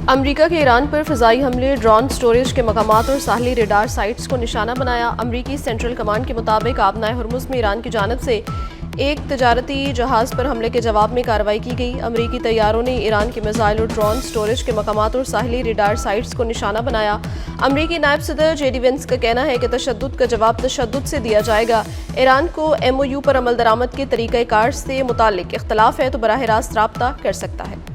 अमरीका के ईरान पर फ़िज़ाई हमले, ड्रोन स्टोरेज के मकामात और साहली रेडार साइट्स को निशाना बनाया। अमरीकी सेंट्रल कमांड के मुताबिक आबनाए हुर्मुज़ में ईरान की जानिब से एक तजारती जहाज़ पर हमले के जवाब में कार्रवाई की गई। अमरीकी तैयारों ने ईरान के मिसाइल और ड्रोन स्टोरेज के मकामात और साहली रेडार साइट्स को निशाना बनाया। अमरीकी नायब सदर जेडी वेंस का कहना है कि तशद्दुद का जवाब तशद्दुद से दिया जाएगा। ईरान को MOU पर अमल दरामद के तरीक़ाकार से मुताल्लिक इख्तलाफ है तो बराह रास्त राब्ता कर सकता है।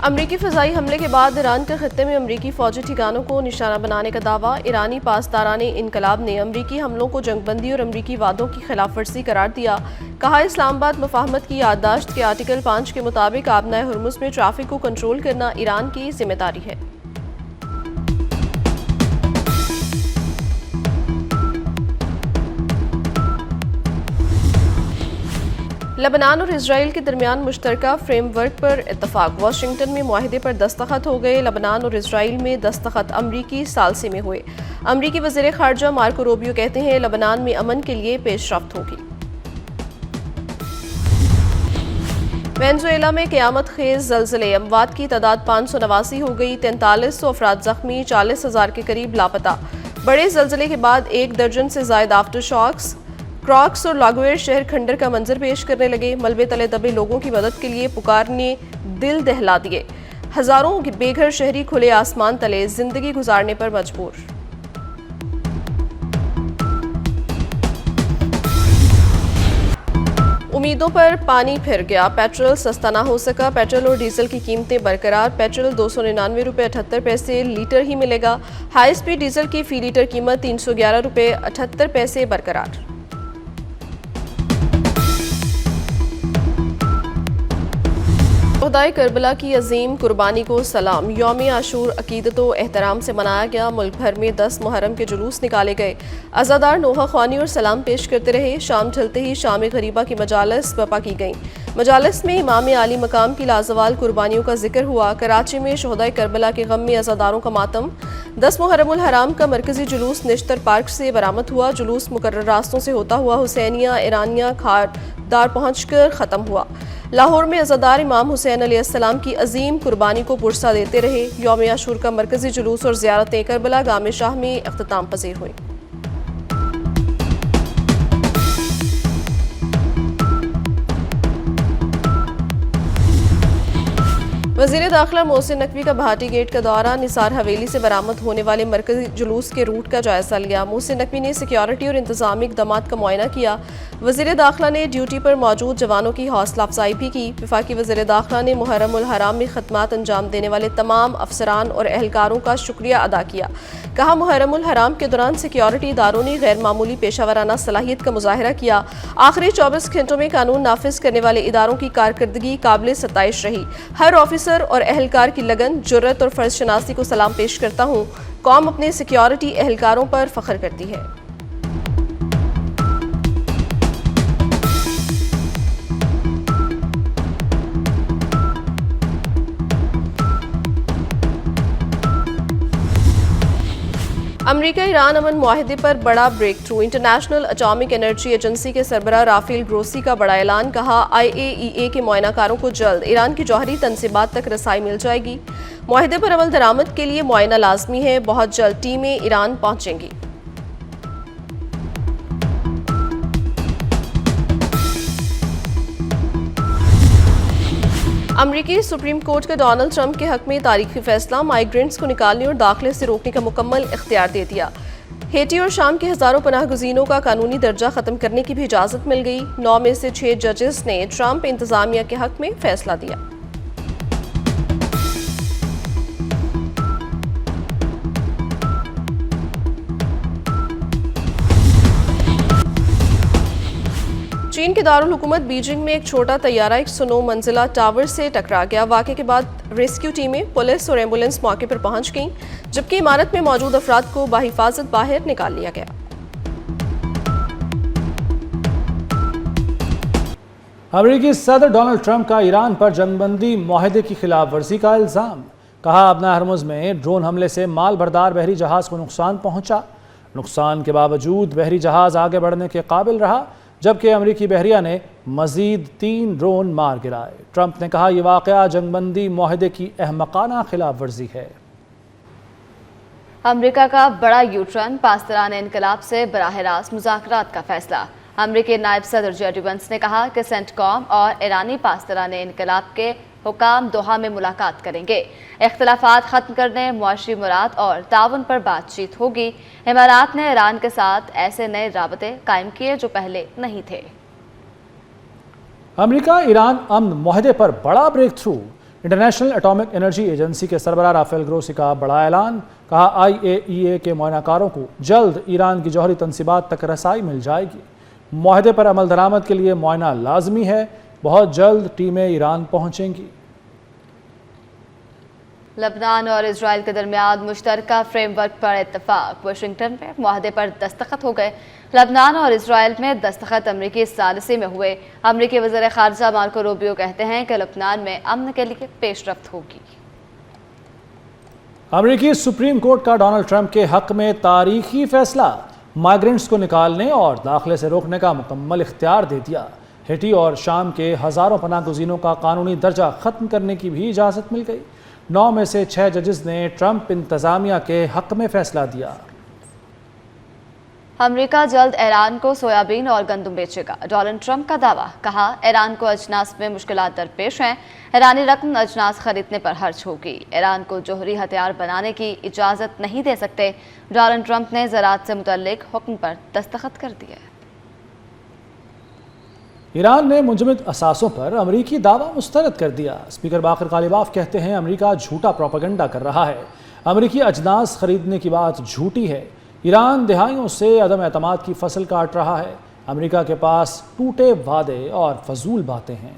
अमरीकी फ़िज़ाई हमले के बाद ईरान के खत्ते में अमरीकी फ़ौजी ठिकानों को निशाना बनाने का दावा। ईरानी पासदाराने इनकलाब ने अमरीकी हमलों को जंगबंदी और अमरीकी वादों की खिलाफ वर्जी करार दिया। कहा, इस्लामाबाद मुफाहमत की याददाश्त के आर्टिकल 5 के मुताबिक आबनाए हुर्मुज़ में ट्रैफिक को कंट्रोल करना ईरान की जिम्मेदारी है। लेबनान और इजराइल के दरमियान मुश्तरका फ्रेमवर्क पर इत्तफाक। वाशिंगटन में मुआहदे पर दस्तखत हो गए। लेबनान और इजराइल में दस्तखत अमरीकी सालसी में हुए। अमरीकी वज़ीर ख़ारजा मार्को रूबियो कहते हैं, लेबनान में अमन के लिए पेशरफ्त होगी। वेनेज़ुएला में क़यामत खेज़ ज़लज़ले, अमवात की तादाद 589 हो गई। 4300 अफराद ज़ख्मी, 40,000 के करीब लापता। बड़े ज़लज़ले के बाद 1 दर्जन से ज़ायद आफ्टर शॉक्स, क्रॉक्स और लागुएर शहर खंडर का मंजर पेश करने लगे। मलबे तले दबे लोगों की मदद के लिए पुकार ने दिल दहला दिए। हजारों बेघर शहरी खुले आसमान तले जिंदगी गुजारने पर मजबूर। उम्मीदों पर पानी फिर गया, पेट्रोल सस्ता ना हो सका। पेट्रोल और डीजल की कीमतें बरकरार। पेट्रोल 299 रुपये 78 पैसे लीटर ही मिलेगा। हाई स्पीड डीजल की फी लीटर कीमत 311 रुपये 78 पैसे बरकरार। शोहदाए करबला की अजीम कुर्बानी को सलाम। यौम आशूर अकीदत व एहतराम से मनाया गया। मुल्क भर में 10 मुहर्रम के जुलूस निकाले गए। अज़ादार नोहा ख्वानी और सलाम पेश करते रहे। शाम ढलते ही शाम गरीबा की मजालिस बर्पा की गईं। मजालिस में इमाम आली मकाम की लाजवाल कुर्बानियों का जिक्र हुआ। कराची में शोहदाए करबला के गम में अज़ादारों का मातम। 10 मुहर्रमुल हराम का मरकजी जुलूस निश्तर पार्क से बरामद हुआ। जुलूस मुकर्रर रास्तों से होता हुआ हुसैनिया, ईरानिया, खारदार पहुंचकर ख़त्म हुआ। लाहौर में अज़ादार इमाम हुसैन अलैहिस्सलाम की अजीम कुर्बानी को पुरसा देते रहे। यौम आशूर का मरकजी जुलूस और ज़ियारत करबला गाम शाह में इख्तिताम पज़ीर हुई। वज़ीर दाखिला मोहसिन नकवी का भाटी गेट का दौरा। निसार हवेली से बरामद होने वाले मरकजी जुलूस के रूट का जायजा लिया। मोहसिन नकवी ने सिक्योरिटी और इंतजामी इक़दामात का मुआयना किया। वज़ीर दाखिला ने ड्यूटी पर मौजूद जवानों की हौसला अफजाई भी की। वफाकी वज़ीर दाखिला ने मुहर्रमुल हराम में खदमात अंजाम देने वाले तमाम अफसरान और एहलकारों का शुक्रिया अदा किया। कहा, मुहर्रमुल हराम के दौरान सिक्योरिटी इदारों ने गैर मामूली पेशावराना सलाहियत का मुजाहिरा किया। आखिरी 24 घंटों में कानून नाफिज करने वाले इदारों की कारकर्दगी काबिल सताइश रही। हर ऑफिसर और एहलकार की लगन, जुर्रत और फर्ज शनासी को सलाम पेश करता हूँ। कौम अपने सिक्योरिटी एहलकारों पर फख्र करती है। अमरीका ईरान अमन मुआहदे पर बड़ा breakthrough. International atomic energy agency के सरबराह राफेल ग्रोसी का बड़ा ऐलान। कहा, IAEA के मुआयनाकारों को जल्द ईरान की जौहरी तनसीबात तक रसाई मिल जाएगी। मुआहदे पर अमल दरामद के लिए मुआयना लाजमी है। बहुत जल्द टीमें ईरान पहुंचेंगी। अमरीकी सुप्रीम कोर्ट का डोनाल्ड ट्रंप के हक में तारीखी फैसला। माइग्रेंट्स को निकालने और दाखिले से रोकने का मुकम्मल इख्तियार दे दिया। हेटी और शाम के हजारों पनाह गुज़ीनों का कानूनी दर्जा खत्म करने की भी इजाज़त मिल गई। 9 में से 6 जजेस ने ट्रंप इंतजामिया के हक में फैसला दिया। चीन के दारुल हुकूमत बीजिंग में एक छोटा तैयारा 109 मंजिला टावर से टकरा गया। वाक़े के बाद रेस्क्यू टीमें, पुलिस और एम्बुलेंस मौके पर पहुंच गईं, जबकि इमारत में मौजूद अफराद को बाहिफाजत बाहर निकाल लिया गया। अमेरिकी सदर डोनाल्ड ट्रंप का ईरान पर जंगबंदी मुआहदे की खिलाफ वर्जी का इल्ज़ाम। कहा, आबनाए हुर्मुज़ में ड्रोन हमले से माल बरदार बहरी जहाज को नुकसान पहुंचा। नुकसान के बावजूद बहरी जहाज़ आगे बढ़ने के काबिल रहा, जबकि अमरीकी बहरिया ने मजीद 3 ड्रोन मार गिराए। ट्रंप ने कहा, यह वाक़या जंगबंदी मुआहदे की अहमकाना खिलाफ वर्जी है। अमरीका का बड़ा यूटर्न, पासदाराने इनकलाब से बराह रास्त मुज़ाकरात का फैसला। अमरीकी नायब सदर जेडी वेंस ने कहा कि सेंटकॉम और ईरानी पासदाराने इनकलाब के हुकाम दोहा में मुलाकात करेंगे। इख्तलाफात खत्म करने, मुआशी मुराद और ताउन पर बातचीत होगी। इमारात ने ईरान के साथ ऐसे नए राबते कायम किए जो पहले नहीं थे। अमरीका ईरान अमन मुआहदे पर बड़ा breakthrough. International atomic energy agency के सरबराह राफेल ग्रोसी का बड़ा ऐलान। कहा, IAEA के मुआयनाकारों को जल्द ईरान की जौहरी तनसीबात तक रसाई मिल जाएगी। मुआहदे पर अमल दरामद के लिए मुआयना लाजमी है। बहुत जल्द टीमें ईरान पहुंचेंगी। लबनान और इजराइल के दरमियान मुश्तरका फ्रेमवर्क पर इत्तफाक। वाशिंगटन में मुआहदे पर दस्तखत हो गए। लबनान और इजराइल में दस्तखत अमरीकी सालिसी में हुए। अमरीकी वज़ीर ख़ारजा मार्को रूबियो कहते हैं कि लबनान में अमन के लिए पेशरफ्त होगी। अमरीकी सुप्रीम कोर्ट का डोनाल्ड ट्रंप के हक में तारीखी फैसला। माइग्रेंट्स को निकालने और दाखिले से रोकने का मुकम्मल इख्तियार दे दिया। हेटी और शाम के हज़ारों पनाहगुज़ीनों का कानूनी दर्जा ख़त्म करने की भी इजाज़त मिल गई। 9 में से 6 जजेस ने ट्रंप इंतज़ामिया के हक में फैसला दिया। अमरीका जल्द ईरान को सोयाबीन और गंदम बेचेगा। डोनाल्ड ट्रंप का दावा। कहा, ईरान को अजनास में मुश्किलात दरपेश हैं। ईरानी रकम अजनास खरीदने पर खर्च होगी। ईरान को जोहरी हथियार बनाने की इजाज़त नहीं दे सकते। डोनाल्ड ट्रंप ने ज़राअत से मुतल्लिक हुक्म पर दस्तखत कर दिए। ईरान ने मुंजमद असासों पर अमरीकी दावा मुस्तरद कर दिया। स्पीकर बाकर कालिबाफ कहते हैं, अमरीका झूठा प्रोपेगेंडा कर रहा है। अमरीकी अजनास खरीदने की बात झूठी है। ईरान दिहाइयों से अदम एतमाद की फसल काट रहा है। अमरीका के पास टूटे वादे और फजूल बातें हैं।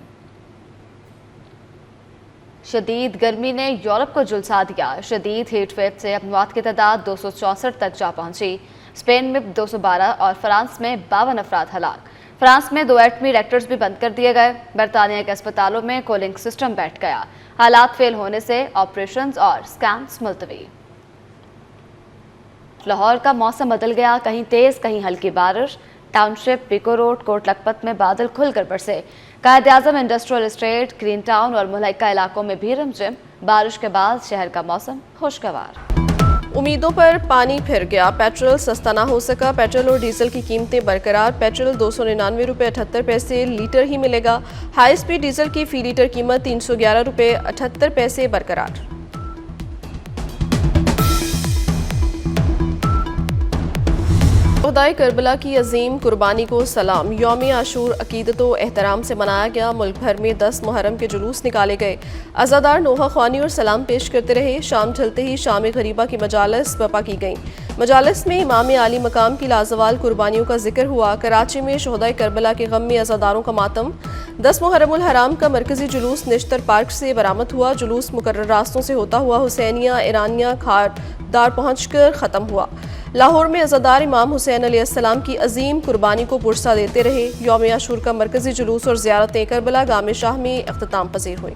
शदीद गर्मी ने यूरोप को झुलसा दिया। शदीद हीट वेव से अमवात की तादाद 264 तक जा पहुंची। स्पेन में 212 और फ्रांस में 52 अफराद हलाक। फ्रांस में 2 एटमी रिएक्टर्स भी बंद कर दिए गए। बरतानिया के अस्पतालों में कूलिंग सिस्टम बैठ गया। हालात फेल होने से ऑपरेशंस और स्कैन्स मुलतवी। लाहौर का मौसम बदल गया। कहीं तेज कहीं हल्की बारिश। टाउनशिप, पिको रोड, कोट लखपत में बादल खुलकर बरसे। Quaid-e-Azam Industrial Estate, Green Town और मुल्हिका इलाकों में भी रिमझिम। बारिश के बाद शहर का मौसम खुशगवार। उम्मीदों पर पानी फिर गया। पेट्रोल सस्ता ना हो सका। पेट्रोल और डीजल की कीमतें बरकरार। पेट्रोल 299 रुपये 78 पैसे लीटर ही मिलेगा। हाई स्पीड डीजल की फी लीटर कीमत 311 रुपये 78 पैसे बरकरार। शहदाए करबला की अजीम कुर्बानी को सलाम। यौम आशूर अकीदत व एहतराम से मनाया गया। मुल्क भर में 10 मुहर्रम के जुलूस निकाले गए। अज़ादार नोहा ख्वानी और सलाम पेश करते रहे। शाम ढलते ही शाम गरीबा की मजालिस बपा की गईं। मजालिस में इमाम आली मकाम की लाजवाल कुर्बानियों का जिक्र हुआ। कराची में शहदाए करबला के गम में अज़ादारों का मातम। 10 मुहर्रमुल हराम का मरकजी जुलूस निश्तर पार्क से बरामद हुआ। जुलूस मुकर्रर रास्तों से होता हुआ हुसैनिया, ईरानिया, खारदार पहुंचकर ख़त्म हुआ। लाहौर में अज़ादार इमाम हुसैन अलैहिस्सलाम की अजीम कुर्बानी को पुरसा देते रहे। यौम आशूर का मरकजी जुलूस और ज़ियारत करबला गाम शाह में इख्तिताम पजीर हुई।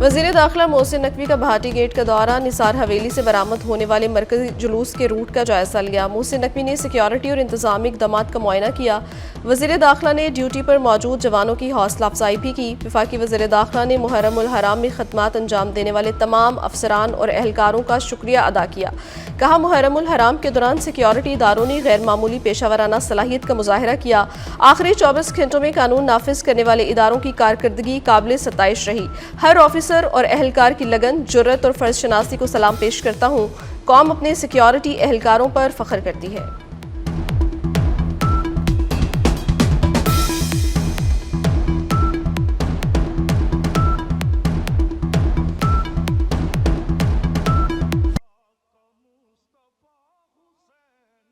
वज़ीर दाखिला मोहसिन नकवी का भाटी गेट का दौरा। निसार हवेली से बरामद होने वाले मरकजी जुलूस के रूट का जायजा लिया। मोहसिन नकवी ने सिक्योरिटी और इंतजामी इक़दामात का मुआयना किया। वज़ीर दाखिला ने ड्यूटी पर मौजूद जवानों की हौसला अफजाई भी की। वफाकी वज़ीर दाखिला ने मुहर्रमुल हराम में खदमात अंजाम देने वाले तमाम अफसरान और एहलकारों का शुक्रिया अदा किया। कहा, मुहर्रमुल हराम के दौरान सिक्योरिटी इदारों ने गैर मामूली पेशावराना सलाहियत का मुजाहिरा किया। आखिरी 24 घंटों में कानून नाफिज करने वाले इदारों की कारकर्दगी काबिल सताइश रही। हर ऑफिसर और एहलकार की लगन, जुर्रत और फर्ज शनासी को सलाम पेश करता हूँ। कौम अपने सिक्योरिटी एहलकारों पर फख्र करती है।